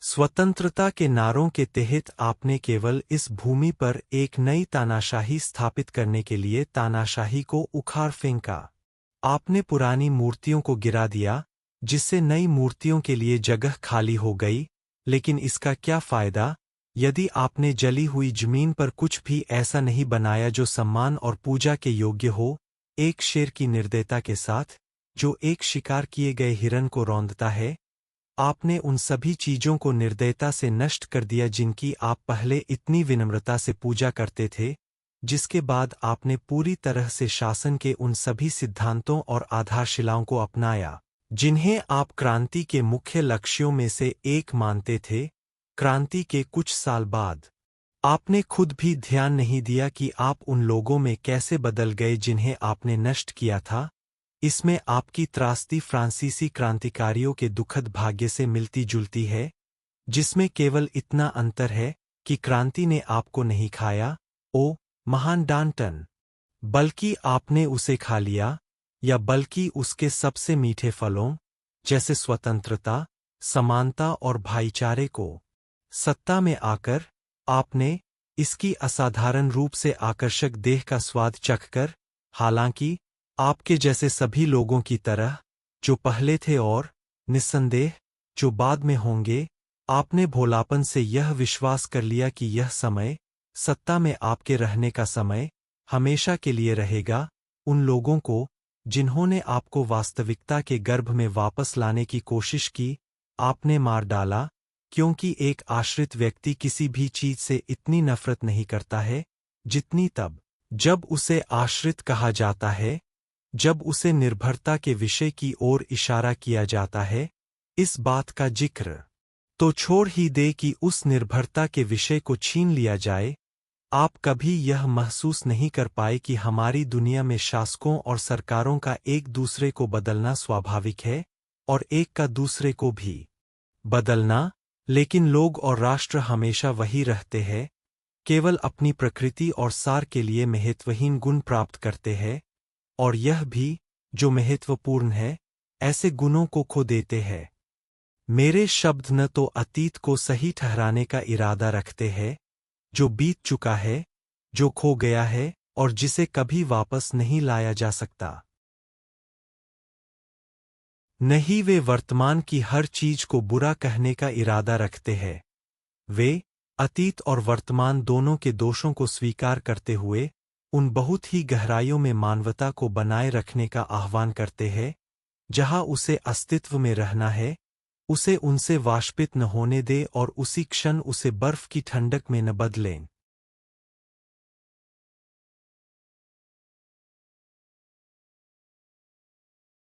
स्वतंत्रता के नारों के तहत आपने केवल इस भूमि पर एक नई तानाशाही स्थापित करने के लिए तानाशाही को उखाड़ फेंका। आपने पुरानी मूर्तियों को गिरा दिया, जिससे नई मूर्तियों के लिए जगह खाली हो गई। लेकिन इसका क्या फायदा, यदि आपने जली हुई जमीन पर कुछ भी ऐसा नहीं बनाया जो सम्मान और पूजा के योग्य हो। एक शेर की निर्दयता के साथ, जो एक शिकार किए गए हिरन को रौंदता है, आपने उन सभी चीजों को निर्दयता से नष्ट कर दिया जिनकी आप पहले इतनी विनम्रता से पूजा करते थे। जिसके बाद आपने पूरी तरह से शासन के उन सभी सिद्धांतों और आधारशिलाओं को अपनाया जिन्हें आप क्रांति के मुख्य लक्ष्यों में से एक मानते थे। क्रांति के कुछ साल बाद आपने खुद भी ध्यान नहीं दिया कि आप उन लोगों में कैसे बदल गए जिन्हें आपने नष्ट किया था। इसमें आपकी त्रासदी फ्रांसीसी क्रांतिकारियों के दुखद भाग्य से मिलती जुलती है, जिसमें केवल इतना अंतर है कि क्रांति ने आपको नहीं खाया, ओ महान डांटन, बल्कि आपने उसे खा लिया, या बल्कि उसके सबसे मीठे फलों जैसे स्वतंत्रता, समानता और भाईचारे को। सत्ता में आकर आपने इसकी असाधारण रूप से आकर्षक देह का स्वाद चखकर, हालांकि आपके जैसे सभी लोगों की तरह जो पहले थे और निस्संदेह जो बाद में होंगे, आपने भोलापन से यह विश्वास कर लिया कि यह समय, सत्ता में आपके रहने का समय, हमेशा के लिए रहेगा। उन लोगों को जिन्होंने आपको वास्तविकता के गर्भ में वापस लाने की कोशिश की, आपने मार डाला, क्योंकि एक आश्रित व्यक्ति किसी भी चीज से इतनी नफरत नहीं करता है जितनी तब जब उसे आश्रित कहा जाता है, जब उसे निर्भरता के विषय की ओर इशारा किया जाता है। इस बात का जिक्र तो छोड़ ही दे कि उस निर्भरता के विषय को छीन लिया जाए। आप कभी यह महसूस नहीं कर पाए कि हमारी दुनिया में शासकों और सरकारों का एक दूसरे को बदलना स्वाभाविक है, और एक का दूसरे को भी बदलना, लेकिन लोग और राष्ट्र हमेशा वही रहते हैं, केवल अपनी प्रकृति और सार के लिए महत्वहीन गुण प्राप्त करते हैं, और यह भी जो महत्वपूर्ण है, ऐसे गुणों को खो देते हैं। मेरे शब्द न तो अतीत को सही ठहराने का इरादा रखते हैं, जो बीत चुका है, जो खो गया है और जिसे कभी वापस नहीं लाया जा सकता। नहीं, वे वर्तमान की हर चीज को बुरा कहने का इरादा रखते हैं। वे अतीत और वर्तमान दोनों के दोषों को स्वीकार करते हुए उन बहुत ही गहराइयों में मानवता को बनाए रखने का आह्वान करते हैं, जहां उसे अस्तित्व में रहना है। उसे उनसे वाष्पित न होने दे और उसी क्षण उसे बर्फ की ठंडक में न बदलें।